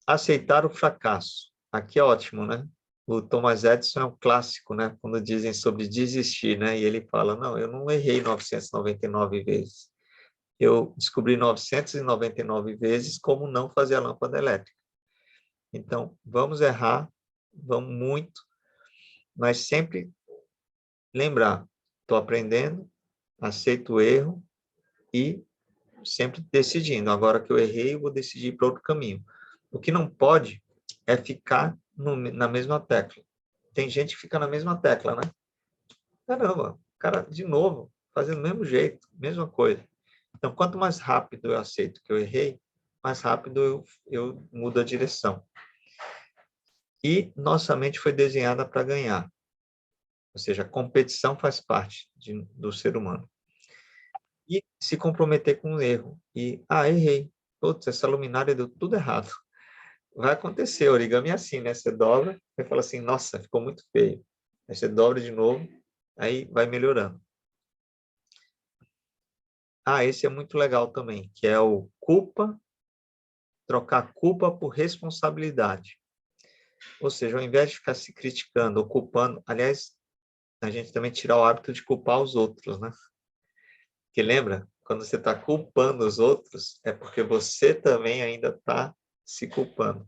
aceitar o fracasso. Aqui é ótimo, né? O Thomas Edison é um clássico, né? Quando dizem sobre desistir, né? E ele fala, não, eu não errei 999 vezes. Eu descobri 999 vezes como não fazer a lâmpada elétrica. Então, vamos errar, vamos muito, mas sempre lembrar, estou aprendendo, aceito o erro e sempre decidindo. Agora que eu errei, eu vou decidir para outro caminho. O que não pode é ficar na mesma tecla. Tem gente que fica na mesma tecla, né? Caramba, cara, de novo, fazendo do mesmo jeito, mesma coisa. Então, quanto mais rápido eu aceito que eu errei, mais rápido eu mudo a direção. E nossa mente foi desenhada para ganhar. Ou seja, a competição faz parte do ser humano. E se comprometer com o erro. Errei. Putz, essa luminária deu tudo errado. Vai acontecer, origami é assim, né? Você dobra e fala assim, nossa, ficou muito feio. Aí você dobra de novo, aí vai melhorando. Esse é muito legal também, que é o trocar culpa por responsabilidade. Ou seja, ao invés de ficar se criticando ou culpando, aliás, a gente também tirar o hábito de culpar os outros, né? Porque lembra, quando você está culpando os outros, é porque você também ainda está se culpando.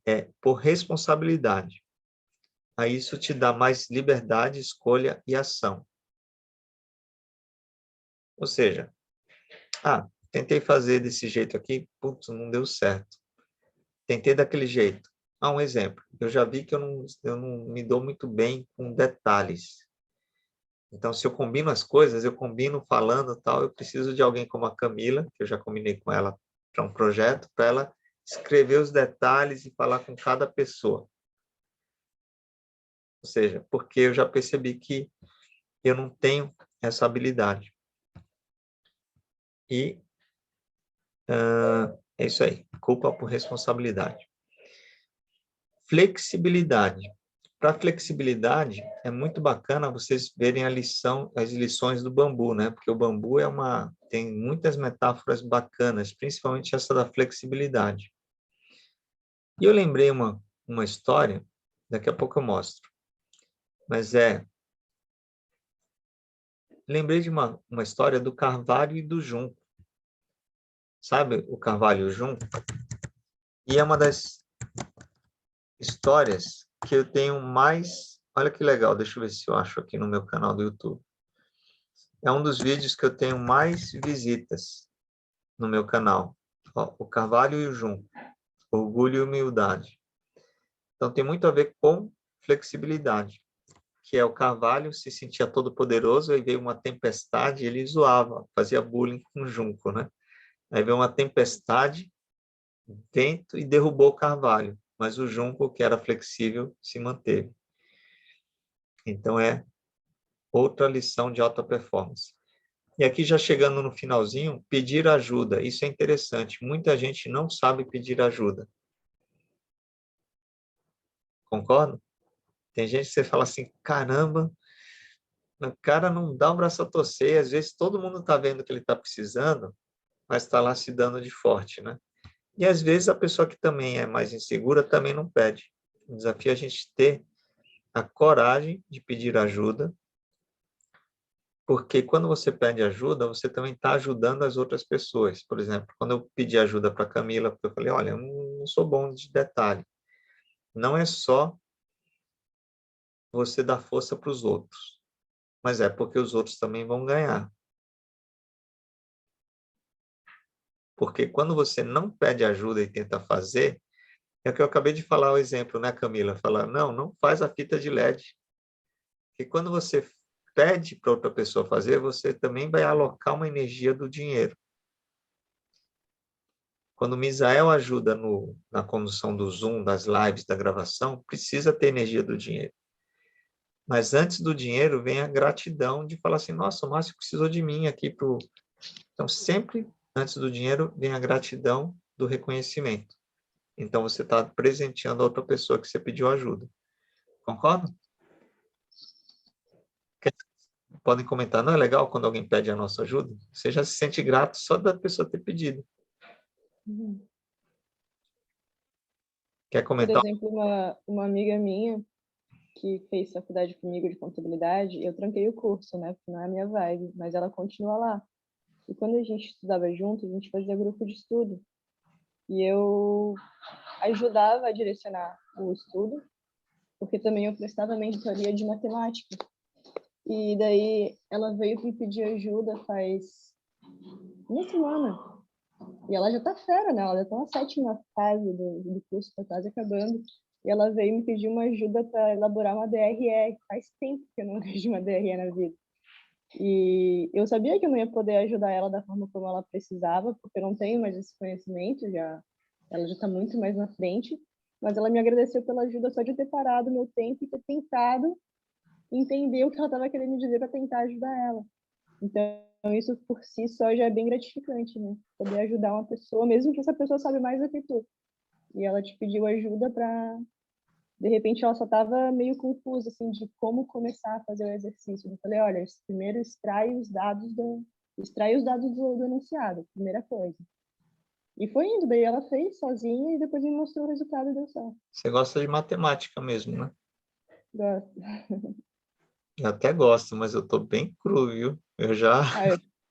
É por responsabilidade. Aí isso te dá mais liberdade, escolha e ação. Ou seja, tentei fazer desse jeito aqui, putz, não deu certo. Tentei daquele jeito. Um exemplo. Eu já vi que eu não me dou muito bem com detalhes. Então, se eu combino as coisas, eu combino falando tal, eu preciso de alguém como a Camila, que eu já combinei com ela para um projeto, para ela escrever os detalhes e falar com cada pessoa. Ou seja, porque eu já percebi que eu não tenho essa habilidade. E é isso aí, culpa por responsabilidade. Flexibilidade. Para flexibilidade, é muito bacana vocês verem as lições do bambu, né? Porque o bambu tem muitas metáforas bacanas, principalmente essa da flexibilidade. E eu lembrei uma história, daqui a pouco eu mostro, mas lembrei de uma história do carvalho e do junco. Sabe o carvalho e o junco? E é uma das histórias que eu tenho mais Olha que legal, deixa eu ver se eu acho aqui no meu canal do YouTube. É um dos vídeos que eu tenho mais visitas no meu canal. Ó, o Carvalho e o Junco, orgulho e humildade. Então, tem muito a ver com flexibilidade, que é o Carvalho se sentia todo poderoso, aí veio uma tempestade, ele zoava, fazia bullying com o Junco, né? Aí veio uma tempestade, vento e derrubou o Carvalho, mas o Junco, que era flexível, se manteve. Então, é outra lição de alta performance. E aqui, já chegando no finalzinho, pedir ajuda. Isso é interessante. Muita gente não sabe pedir ajuda. Concorda? Tem gente que você fala assim, caramba, o cara não dá o braço a torcer. Às vezes todo mundo está vendo que ele está precisando, mas está lá se dando de forte, né? E às vezes a pessoa que também é mais insegura também não pede. O desafio é a gente ter a coragem de pedir ajuda, porque quando você pede ajuda, você também está ajudando as outras pessoas. Por exemplo, quando eu pedi ajuda para a Camila, porque eu falei, olha, eu não sou bom de detalhe. Não é só você dar força para os outros, mas é porque os outros também vão ganhar. Porque quando você não pede ajuda e tenta fazer, é o que eu acabei de falar o exemplo, né, Camila? Falar, não faz a fita de LED. Porque quando você pede para outra pessoa fazer, você também vai alocar uma energia do dinheiro. Quando o Misael ajuda na condução do Zoom, das lives, da gravação, precisa ter energia do dinheiro. Mas antes do dinheiro vem a gratidão de falar assim, nossa, o Márcio precisou de mim aqui pro. Então, sempre antes do dinheiro vem a gratidão do reconhecimento. Então, você está presenteando a outra pessoa que você pediu ajuda. Concorda? Podem comentar, não é legal quando alguém pede a nossa ajuda? Você já se sente grato só da pessoa ter pedido. Uhum. Quer Por comentar? exemplo, uma amiga minha que fez faculdade comigo de contabilidade, eu tranquei o curso, né? Porque não é a minha vibe, mas ela continua lá. E quando a gente estudava junto, a gente fazia grupo de estudo. E eu ajudava a direcionar o estudo, porque também eu prestava mentoria de matemática. E daí ela veio me pedir ajuda faz uma semana. E ela já tá fera, né? Ela já tá na 7ª fase do curso, tá quase acabando. E ela veio me pedir uma ajuda para elaborar uma DRE. Faz tempo que eu não vejo uma DRE na vida. E eu sabia que eu não ia poder ajudar ela da forma como ela precisava, porque eu não tenho mais esse conhecimento, ela já está muito mais na frente, mas ela me agradeceu pela ajuda só de ter parado meu tempo e ter tentado entender o que ela estava querendo dizer para tentar ajudar ela. Então, isso por si só já é bem gratificante, né? Poder ajudar uma pessoa, mesmo que essa pessoa sabe mais do que tu. E ela te pediu ajuda para... De repente, ela só estava meio confusa, assim, de como começar a fazer o exercício. Eu falei, olha, primeiro extrai os dados do enunciado, primeira coisa. E foi indo, daí ela fez sozinha e depois me mostrou o resultado e deu certo. Você gosta de matemática mesmo, né? Gosto. Eu até gosto, mas eu tô bem cru, viu? Eu já...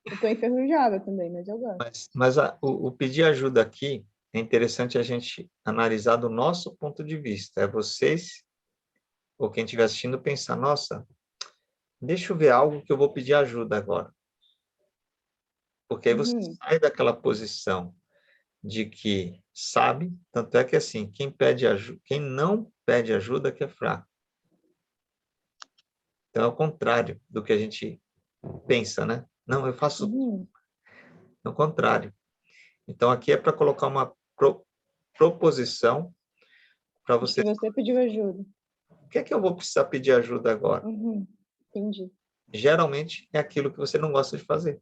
Eu tô enferrujada também, mas eu gosto. Mas o pedir ajuda aqui é interessante a gente analisar do nosso ponto de vista. É vocês, ou quem estiver assistindo, pensar, nossa, deixa eu ver algo que eu vou pedir ajuda agora. Porque aí você Uhum. sai daquela posição de que sabe, tanto é que assim, quem não pede ajuda que é fraco. Então é o contrário do que a gente pensa, né? Não, eu faço Uhum. o contrário. Então aqui é para colocar uma proposição para Acho você. que você pediu ajuda. O que é que eu vou precisar pedir ajuda agora? Uhum. Entendi. Geralmente é aquilo que você não gosta de fazer.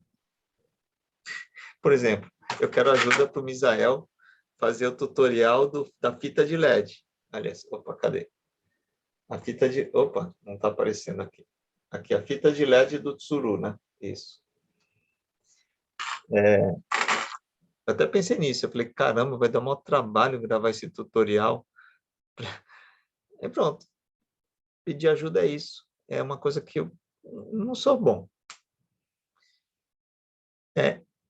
Por exemplo, eu quero ajuda para o Misael fazer o tutorial da fita de LED. Aliás, opa, cadê? A fita de... Opa, não está aparecendo aqui. Aqui, a fita de LED do Tsuru, né? Isso. Eu até pensei nisso. Eu falei, caramba, vai dar um maior trabalho gravar esse tutorial. E pronto. Pedir ajuda é isso. É uma coisa que eu não sou bom.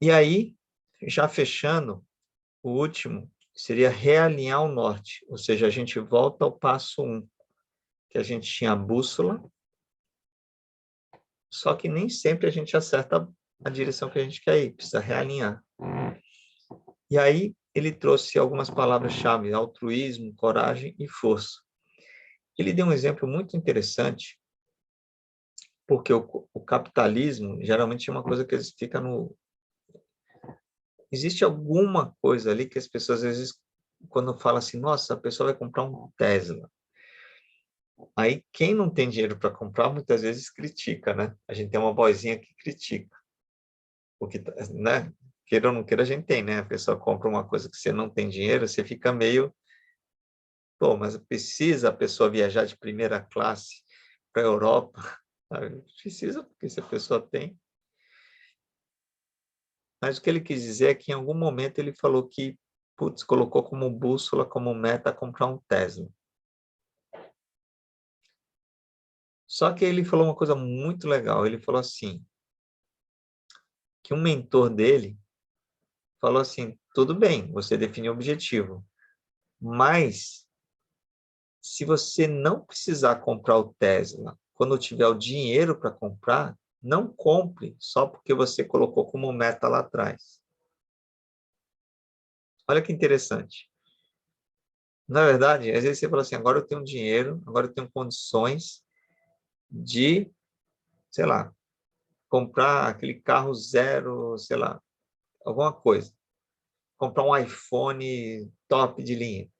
E aí, já fechando, o último seria realinhar o norte. Ou seja, a gente volta ao passo 1. que a gente tinha a bússola, só que nem sempre a gente acerta a direção que a gente quer ir, precisa realinhar. E aí ele trouxe algumas palavras-chave: altruísmo, coragem e força. Ele deu um exemplo muito interessante, porque o capitalismo geralmente é uma coisa que fica no... Existe alguma coisa ali que as pessoas, às vezes, quando falam assim, nossa, a pessoa vai comprar um Tesla. Aí, quem não tem dinheiro para comprar, muitas vezes critica, né? A gente tem uma vozinha que critica. Porque, né? Queira ou não queira, a gente tem, né? A pessoa compra uma coisa que você não tem dinheiro, você fica meio... Pô, mas precisa a pessoa viajar de primeira classe para a Europa? Precisa, porque se a pessoa tem. Mas o que ele quis dizer é que em algum momento ele falou que, putz, colocou como bússola, como meta, comprar um Tesla. Só que ele falou uma coisa muito legal. Ele falou assim, que um mentor dele falou assim, tudo bem, você definiu o objetivo, mas se você não precisar comprar o Tesla, quando tiver o dinheiro para comprar, não compre só porque você colocou como meta lá atrás. Olha que interessante. Na verdade, às vezes você fala assim, agora eu tenho dinheiro, agora eu tenho condições de, sei lá, comprar aquele carro zero, sei lá, alguma coisa. Comprar um iPhone top de linha.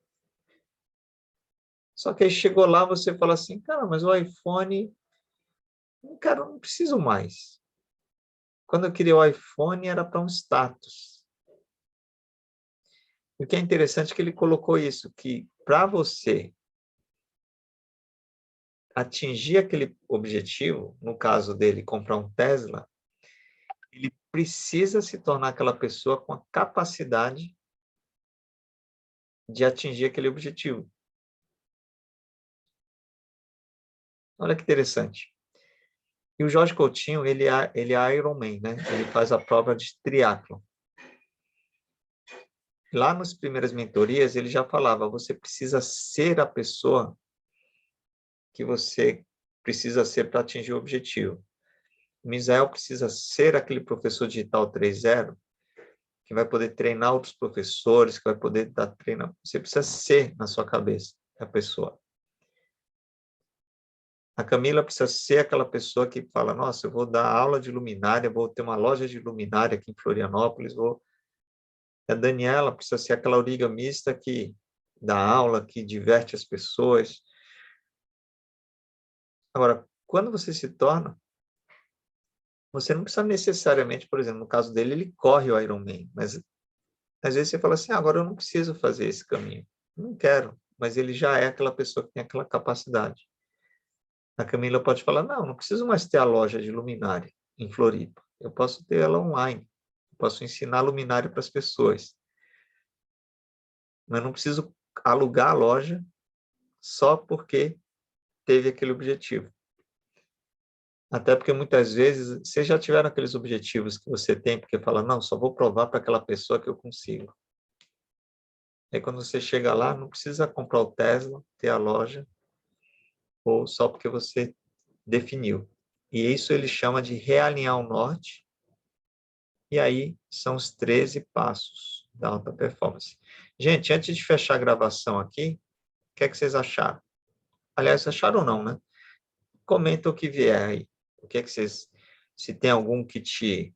Só que aí chegou lá, você fala assim, cara, mas o iPhone, cara, eu não preciso mais. Quando eu queria o iPhone, era para um status. O que é interessante é que ele colocou isso, que para você atingir aquele objetivo, no caso dele, comprar um Tesla, ele precisa se tornar aquela pessoa com a capacidade de atingir aquele objetivo. Olha que interessante. E o Jorge Coutinho, ele é Ironman, né? Ele faz a prova de triatlon. Lá nas primeiras mentorias, ele já falava, você precisa ser a pessoa que você precisa ser para atingir o objetivo. O Misael precisa ser aquele professor digital 3.0 que vai poder treinar outros professores, que vai poder dar treino. Você precisa ser, na sua cabeça, a pessoa. A Camila precisa ser aquela pessoa que fala, nossa, eu vou dar aula de luminária, vou ter uma loja de luminária aqui em Florianópolis, vou... A Daniela precisa ser aquela origamista que dá aula, que diverte as pessoas. Agora, quando você se torna, você não precisa necessariamente, por exemplo, no caso dele, ele corre o Ironman, mas às vezes você fala assim, agora eu não preciso fazer esse caminho, não quero, mas ele já é aquela pessoa que tem aquela capacidade. A Camila pode falar, não preciso mais ter a loja de luminária em Floripa, eu posso ter ela online, eu posso ensinar luminária para as pessoas, mas não preciso alugar a loja só porque teve aquele objetivo. Até porque muitas vezes vocês já tiveram aqueles objetivos que você tem, porque fala, não, só vou provar para aquela pessoa que eu consigo. Aí quando você chega lá, não precisa comprar o Tesla, ter a loja, ou só porque você definiu. E isso ele chama de realinhar o norte, e aí são os 13 passos da alta performance. Gente, antes de fechar a gravação aqui, o que é que vocês acharam? Aliás, acharam ou não, né? Comenta o que vier aí. O que é que vocês... Se tem algum que te...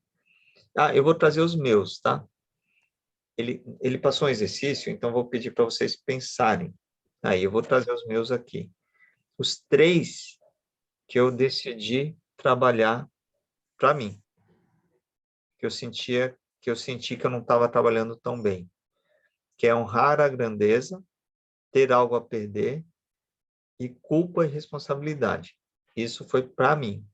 Ah, eu vou trazer os meus, tá? Ele passou um exercício, então vou pedir para vocês pensarem. Aí, eu vou trazer os meus aqui. Os 3 que eu decidi trabalhar para mim. Que eu senti que eu não estava trabalhando tão bem. Que é honrar a grandeza, ter algo a perder e culpa e responsabilidade. Isso foi para mim.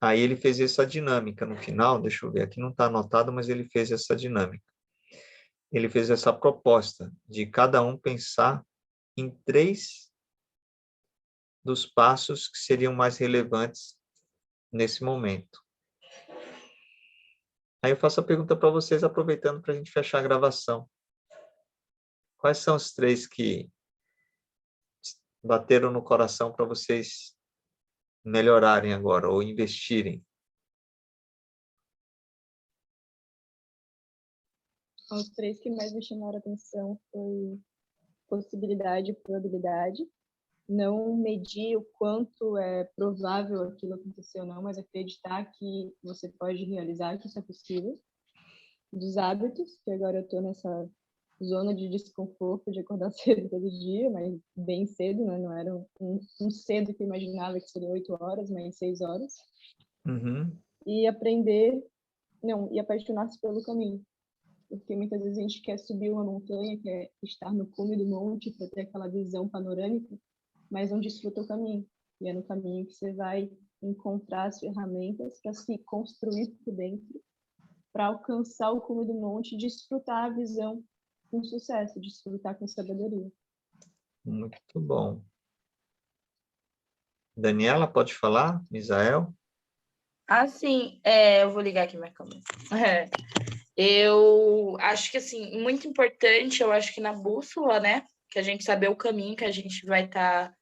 Aí ele fez essa dinâmica no final, deixa eu ver, aqui não está anotado, mas ele fez essa dinâmica. Ele fez essa proposta de cada um pensar em 3 dos passos que seriam mais relevantes nesse momento. Aí eu faço a pergunta para vocês, aproveitando para a gente fechar a gravação. Quais são os 3 que bateram no coração para vocês melhorarem agora ou investirem? Os 3 que mais me chamaram a atenção foi possibilidade e probabilidade. Não medir o quanto é provável aquilo acontecer ou não, mas acreditar que você pode realizar, que isso é possível. Dos hábitos, que agora eu estou nessa zona de desconforto de acordar cedo todo dia, mas bem cedo, né? Não era um cedo que eu imaginava que seria 8 horas, mas 6 horas. Uhum. E aprender, e apaixonar-se pelo caminho. Porque muitas vezes a gente quer subir uma montanha, quer estar no cume do monte para ter aquela visão panorâmica, mas não desfruta o caminho. E é no caminho que você vai encontrar as ferramentas para se construir por dentro, para alcançar o cume do monte e desfrutar a visão com sucesso, desfrutar com sabedoria. Muito bom. Daniela, pode falar? Misael? Assim, eu vou ligar aqui minha câmera. Eu acho que, assim, muito importante, eu acho que na bússola, né? Que a gente saber o caminho que a gente vai estar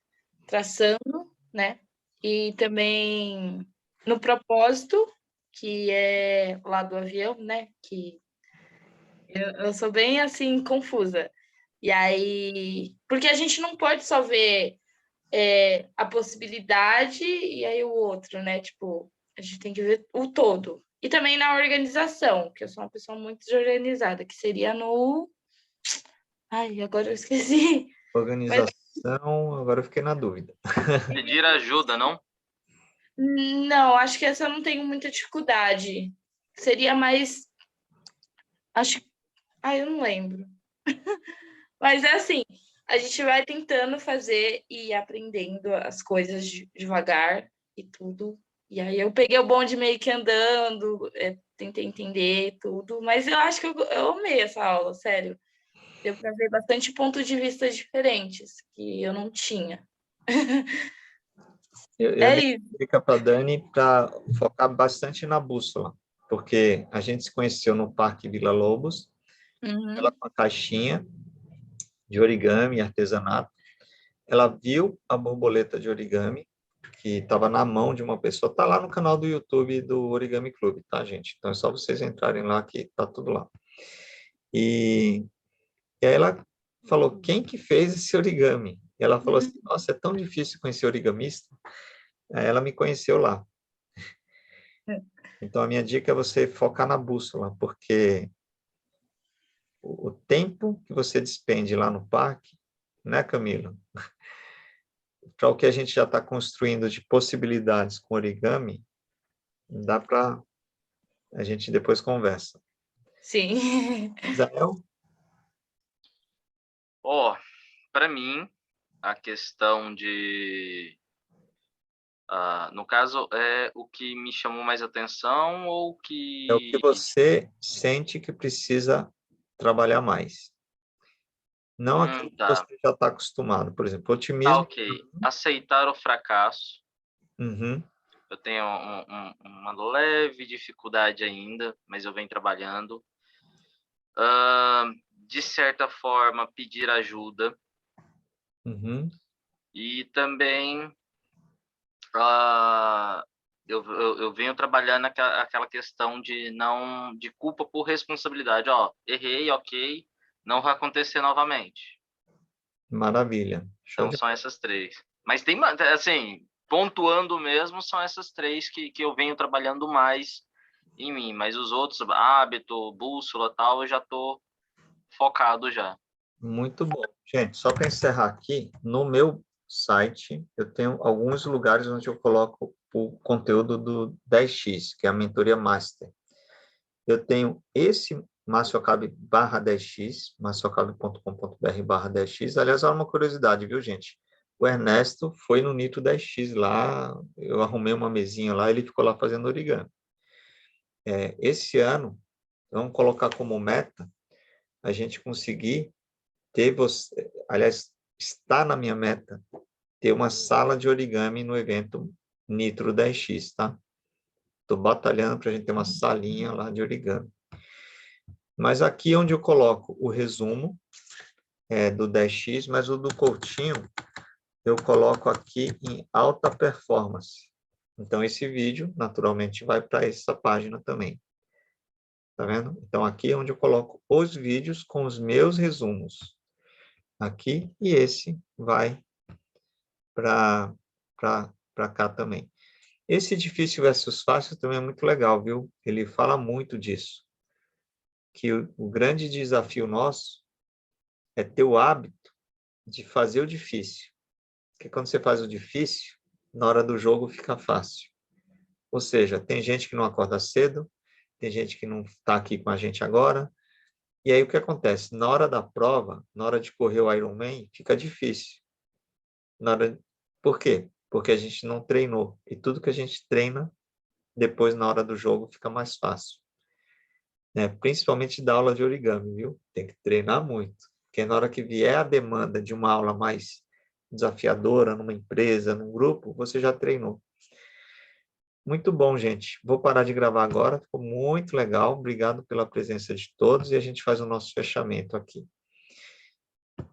traçando, né? E também no propósito, que é lá do avião, né? Que eu sou bem, assim, confusa. E aí... Porque a gente não pode só ver a possibilidade e aí o outro, né? Tipo, a gente tem que ver o todo. E também na organização, que eu sou uma pessoa muito desorganizada, que seria no... Ai, agora eu esqueci. Organização, agora eu fiquei na dúvida. Pedir ajuda, não? Não, acho que essa eu não tenho muita dificuldade. Seria mais... Acho... Ai, eu não lembro. Mas é assim, a gente vai tentando fazer e aprendendo as coisas devagar e tudo. E aí eu peguei o bonde meio que andando, tentei entender tudo, mas eu acho que eu amei essa aula, sério. Deu para ver bastante pontos de vista diferentes que eu não tinha. Eu dei Isso. dica para a Dani para focar bastante na bússola, porque a gente se conheceu no Parque Vila Lobos, ela Uhum. com a caixinha de origami e artesanato. Ela viu a borboleta de origami, que estava na mão de uma pessoa. Está lá no canal do YouTube do Origami Clube, tá, gente? Então é só vocês entrarem lá que tá tudo lá. E aí ela falou, quem que fez esse origami? E ela falou assim, nossa, é tão difícil conhecer origamista. Aí ela me conheceu lá. Então a minha dica é você focar na bússola, porque o tempo que você despende lá no parque, né, Camila? Para o que a gente já está construindo de possibilidades com origami, dá para a gente depois conversa. Sim. Israel? Para mim, a questão de... no caso, é o que me chamou mais atenção ou É o que que... você sente que precisa trabalhar mais. Não aquilo que Tá. você já está acostumado. Por exemplo, Tá, otimismo. ok. Aceitar o fracasso. Uhum, Eu tenho uma leve dificuldade ainda, mas eu venho trabalhando. De certa forma, pedir ajuda. uhum. E também eu venho trabalhando aquela questão de culpa por responsabilidade. Errei, ok, não vai acontecer novamente. Maravilha. Show Então de... são essas 3. Mas tem, assim, pontuando mesmo, são essas 3 que eu venho trabalhando mais em mim. Mas os outros, hábito, bússola, tal, eu já tô focado já. Muito bom. Gente, só para encerrar aqui, no meu site, eu tenho alguns lugares onde eu coloco o conteúdo do 10X, que é a mentoria master. Eu tenho esse marciocabe/10x, marciocabe.com.br/10x. Aliás, há uma curiosidade, viu, gente? O Ernesto foi no Nitro 10X lá, eu arrumei uma mesinha lá, ele ficou lá fazendo origami. Esse ano, vamos colocar como meta a gente conseguir ter você, aliás, está na minha meta, ter uma sala de origami no evento Nitro 10X, tá? Estou batalhando para a gente ter uma salinha lá de origami. Mas aqui é onde eu coloco o resumo do 10X, mas o do Coutinho, eu coloco aqui em alta performance. Então, esse vídeo, naturalmente, vai para essa página também. Tá vendo? Então, aqui é onde eu coloco os vídeos com os meus resumos. Aqui, e esse vai para cá também. Esse difícil versus fácil também é muito legal, viu? Ele fala muito disso. Que o grande desafio nosso é ter o hábito de fazer o difícil. Porque quando você faz o difícil, na hora do jogo fica fácil. Ou seja, tem gente que não acorda cedo, tem gente que não está aqui com a gente agora. E aí o que acontece? Na hora da prova, na hora de correr o Ironman, fica difícil. Por quê? Porque a gente não treinou. E tudo que a gente treina, depois na hora do jogo, fica mais fácil. Principalmente da aula de origami, viu? Tem que treinar muito. Porque na hora que vier a demanda de uma aula mais desafiadora, numa empresa, num grupo, você já treinou. Muito bom, gente. Vou parar de gravar agora. Ficou muito legal. Obrigado pela presença de todos e a gente faz o nosso fechamento aqui.